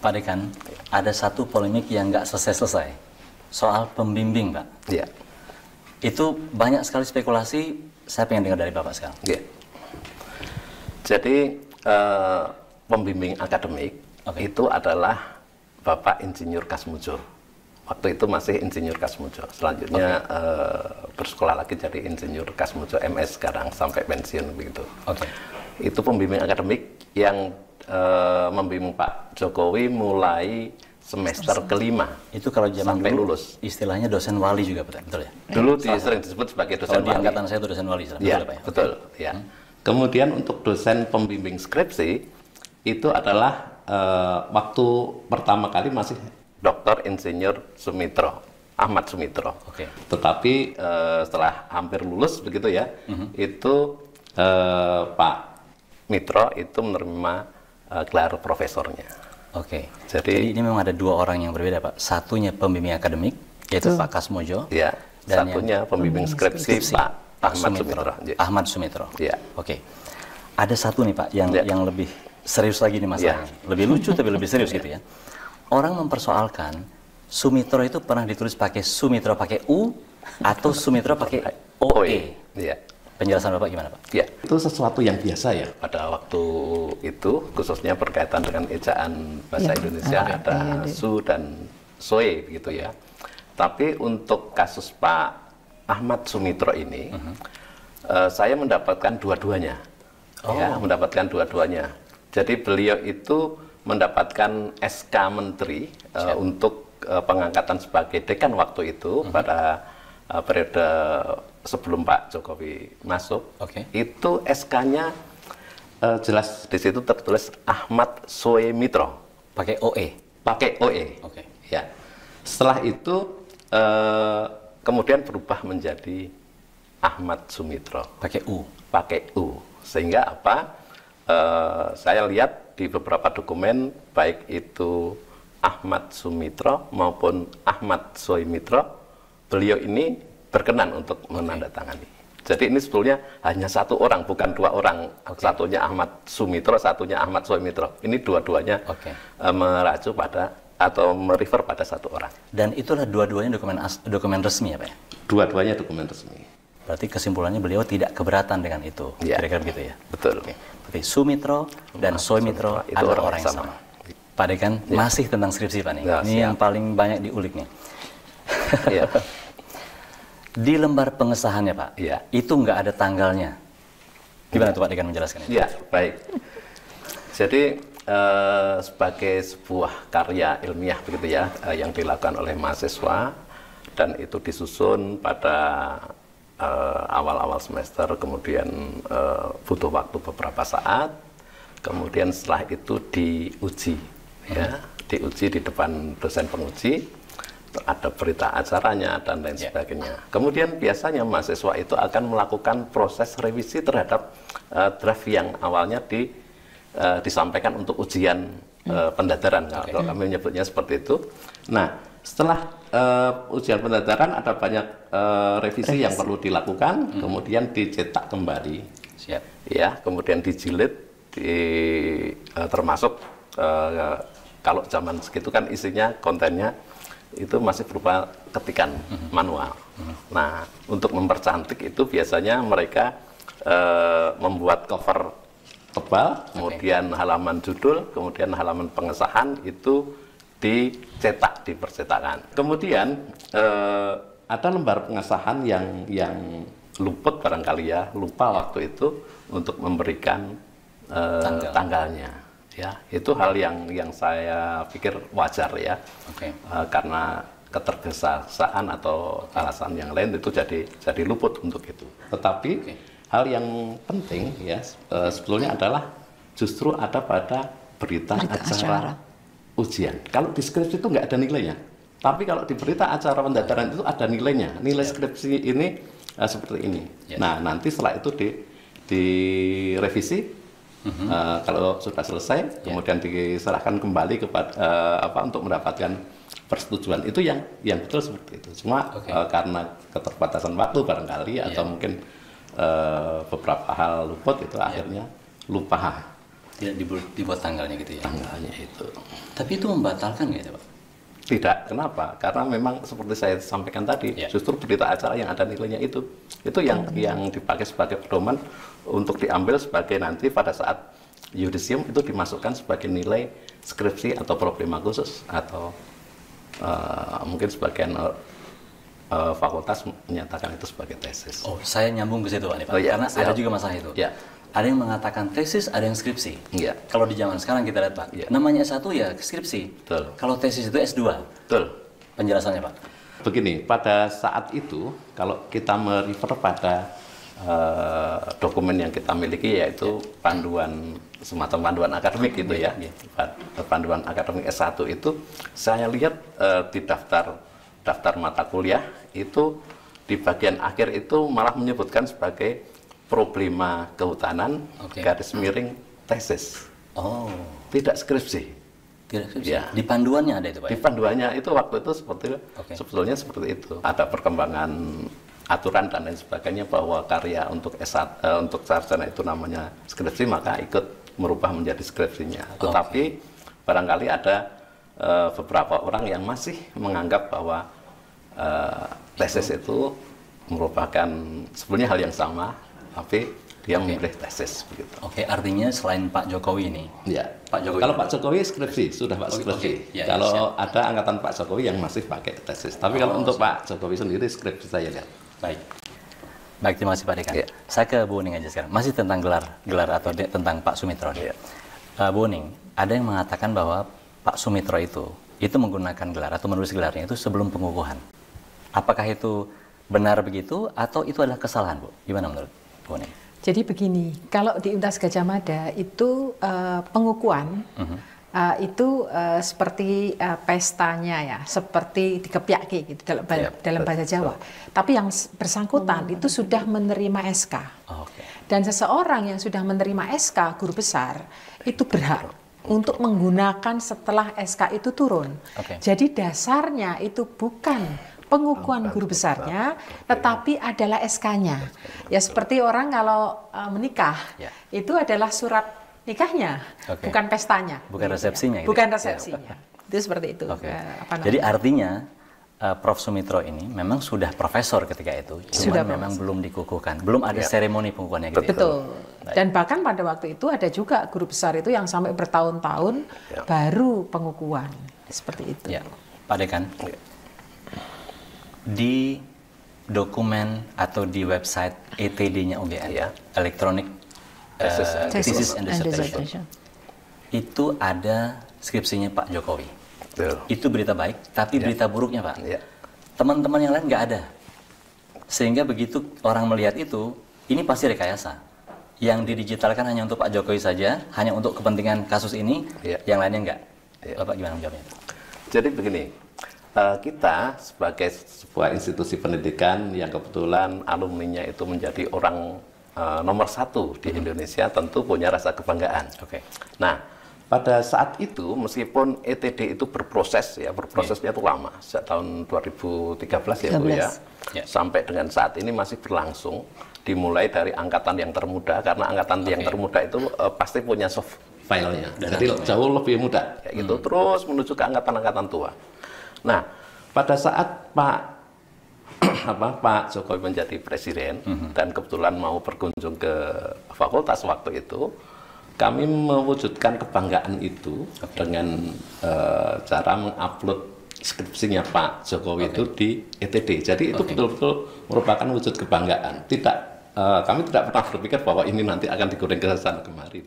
Pak Dekan, ada satu polemik yang nggak selesai-selesai soal pembimbing, Pak. Iya. Itu banyak sekali spekulasi. Saya pengen dengar dari Bapak sekarang. Iya. Jadi pembimbing akademik itu adalah Bapak Insinyur Kasmujo. Waktu itu masih Insinyur Kasmujo. Selanjutnya bersekolah lagi jadi Insinyur Kasmujo MS sekarang sampai pensiun begitu. Itu pembimbing akademik yang membimbing Pak Jokowi mulai semester kelima. Itu kalau zaman sampai dulu, lulus. Istilahnya dosen wali juga, betul ya? Dulu sering disebut sebagai dosen wali. Kalau di angkatan saya itu dosen wali, ya, betul Pak ya? Betul, ya. Kemudian untuk dosen pembimbing skripsi itu adalah waktu pertama kali masih Dr. Insinyur Sumitro, Ahmad Sumitro. Tetapi setelah hampir lulus begitu ya, itu Pak Mitro itu menerima gelar profesornya. Jadi ini memang ada dua orang yang berbeda, Pak. Satunya pembimbing akademik, yaitu Pak Kasmojo. Ya. Dan satunya pembimbing skripsi Pak Ahmad Sumitro. Ahmad Sumitro. Ya. Ada satu nih Pak yang lebih serius lagi nih masalahnya. Lebih lucu tapi lebih serius gitu ya. Orang mempersoalkan Sumitro itu pernah ditulis pakai Sumitro pakai U atau Sumitro pakai OE. Penjelasan Bapak gimana, Pak? Ya, itu sesuatu yang biasa ya pada waktu itu, khususnya berkaitan dengan ejaan bahasa Indonesia, ada su dan soe gitu ya. Tapi untuk kasus Pak Ahmad Sumitro ini, saya mendapatkan dua-duanya. Ya, mendapatkan dua-duanya. Jadi beliau itu mendapatkan SK Menteri untuk pengangkatan sebagai dekan waktu itu pada periode sebelum Pak Jokowi masuk. Itu SK-nya jelas di situ tertulis Ahmad Sumitro. Pakai OE. Pakai OE. Ya. Setelah itu kemudian berubah menjadi Ahmad Sumitro. Pakai U. Pakai U. Sehingga apa? Saya lihat di beberapa dokumen baik itu Ahmad Sumitro maupun Ahmad Sumitro, beliau ini berkenan untuk menandatangani. Jadi ini sebetulnya hanya satu orang, bukan dua orang. Satunya Ahmad Sumitro, satunya Ahmad Sumitro. Ini dua-duanya meracu pada atau merefer pada satu orang. Dan itulah dua-duanya dokumen resmi ya Pak ya? Dua-duanya dokumen resmi. Berarti kesimpulannya beliau tidak keberatan dengan itu, kira-kira begitu ya? Betul. Berarti Sumitro dan Sumitro itu orang yang sama. Pak Dekan, masih tentang skripsi Pak nih. Ini yang paling banyak diulik nih. Di lembar pengesahannya Pak, itu nggak ada tanggalnya. Gimana tuh Pak Dekan menjelaskan itu? Ya, baik. Jadi sebagai sebuah karya ilmiah begitu ya, yang dilakukan oleh mahasiswa dan itu disusun pada awal-awal semester, kemudian butuh waktu beberapa saat, kemudian setelah itu diuji, diuji di depan dosen penguji. Ada berita acaranya dan lain sebagainya. Kemudian biasanya mahasiswa itu akan melakukan proses revisi terhadap draft yang awalnya disampaikan untuk ujian pendadaran. Kalau kami menyebutnya seperti itu. Nah, setelah ujian pendadaran ada banyak revisi yang perlu dilakukan, kemudian dicetak kembali. Ya, kemudian dijilid, termasuk kalau zaman segitu kan isinya kontennya itu masih berupa ketikan manual. Nah, untuk mempercantik itu biasanya mereka membuat cover tebal, kemudian halaman judul, kemudian halaman pengesahan itu dicetak di percetakan. Kemudian ada lembar pengesahan yang luput barangkali ya, lupa waktu itu untuk memberikan tanggalnya. Ya, itu hal yang saya pikir wajar ya, karena ketergesa-gesaan atau alasan yang lain itu jadi luput untuk itu. Tetapi hal yang penting ya sebetulnya adalah justru ada pada berita acara ujian. Kalau di skripsi itu nggak ada nilainya, tapi kalau di berita acara pendadaran itu ada nilainya. Nilai skripsi ini seperti ini. Nah, nanti setelah itu direvisi. Kalau sudah selesai, kemudian diserahkan kembali kepada untuk mendapatkan persetujuan. Itu yang betul seperti itu. Cuma karena keterbatasan waktu barangkali atau mungkin beberapa hal luput itu akhirnya lupa. Tidak dibuat tanggalnya gitu ya? Tanggalnya itu. Tapi itu membatalkan nggak itu Pak? Tidak, kenapa? Karena memang seperti saya sampaikan tadi, justru berita acara yang ada nilainya itu yang dipakai sebagai pedoman untuk diambil sebagai nanti pada saat yudisium itu dimasukkan sebagai nilai skripsi atau problema khusus atau mungkin sebagian fakultas menyatakan itu sebagai tesis. Oh, saya nyambung ke situ Pak, Oh, ya, karena ada juga masalah itu. Ya. Ada yang mengatakan tesis, ada yang skripsi. Ya. Kalau di zaman sekarang kita lihat Pak, namanya S1 ya skripsi. Betul. Kalau tesis itu S2. Betul. Penjelasannya Pak? Begini, pada saat itu kalau kita merefer pada dokumen yang kita miliki yaitu panduan, semacam panduan akademik gitu ya. Panduan akademik S1 itu saya lihat di daftar mata kuliah itu di bagian akhir itu malah menyebutkan sebagai problema kehutanan garis miring tesis. Oh, tidak skripsi. Tidak skripsi. Ya. Di panduannya ada itu Pak? Di panduannya itu waktu itu sebetulnya seperti itu. Ada perkembangan aturan dan lain sebagainya bahwa karya untuk S1 untuk sarjana itu namanya skripsi, maka ikut merubah menjadi skripsinya. Tetapi barangkali ada beberapa orang yang masih menganggap bahwa tesis itu merupakan sebenarnya hal yang sama, tapi dia memilih tesis begitu. Oke, artinya selain Pak Jokowi ini. Ya. Pak Jokowi. Kalau Pak Jokowi skripsi, sudah Pak skripsi. Ya, kalau ada angkatan Pak Jokowi yang masih pakai tesis. Tapi kalau untuk Pak Jokowi sendiri skripsi saya lihat. Baik. Baik, terima kasih Pak Dekan. Ya. Saya ke Bu Uning aja sekarang. Masih tentang gelar atau tentang Pak Sumitro. Ya. Bu Uning, ada yang mengatakan bahwa Pak Sumitro itu menggunakan gelar atau menulis gelarnya itu sebelum pengukuhan. Apakah itu benar begitu atau itu adalah kesalahan, Bu? Gimana menurut Bu Uning? Jadi begini, kalau di Universitas Gadjah Mada itu pengukuhan itu seperti pestanya ya, seperti dikepiaki gitu dalam bahasa Jawa. Tapi yang bersangkutan itu sudah menerima SK. Dan seseorang yang sudah menerima SK guru besar itu berhak untuk menggunakan setelah SK itu turun. Jadi dasarnya itu bukan pengukuhan guru besarnya, tetapi adalah SK-nya. Ya seperti orang kalau menikah, itu adalah surat nikahnya, bukan pestanya. Bukan resepsinya. Bukan resepsinya. Itu seperti itu. Jadi artinya Prof. Sumitro ini memang sudah profesor ketika itu, cuma memang belum dikukuhkan, belum ada seremoni pengukuhannya gitu. Betul. Dan bahkan pada waktu itu ada juga guru besar itu yang sampai bertahun-tahun baru pengukuhan. Seperti itu. Ya. Pak Dekan, di dokumen atau di website ETD-nya UGM, Electronic Thesis and Dissertation, itu ada skripsinya Pak Jokowi. Itu berita baik, tapi berita buruknya Pak. Teman-teman yang lain nggak ada. Sehingga begitu orang melihat itu, ini pasti rekayasa. Yang didigitalkan hanya untuk Pak Jokowi saja, hanya untuk kepentingan kasus ini, yang lainnya enggak. Bapak gimana menjawabnya? Jadi begini, kita sebagai sebuah institusi pendidikan yang kebetulan alumninya itu menjadi orang nomor 1 di Indonesia, tentu punya rasa kebanggaan. Nah, pada saat itu meskipun ETD itu berproses ya, berprosesnya itu lama, sejak tahun 2013 ya Bu ya, sampai dengan saat ini masih berlangsung, dimulai dari angkatan yang termuda, karena angkatan yang termuda itu pasti punya soft filenya, jadi jauh lebih mudah, kayak gitu, terus menuju ke angkatan-angkatan tua. Nah, pada saat Pak Jokowi menjadi presiden dan kebetulan mau berkunjung ke fakultas waktu itu, kami mewujudkan kebanggaan itu dengan cara mengupload skripsinya Pak Jokowi itu di ETD. Jadi itu betul-betul merupakan wujud kebanggaan. Kami tidak pernah berpikir bahwa ini nanti akan digoreng ke sana kemari.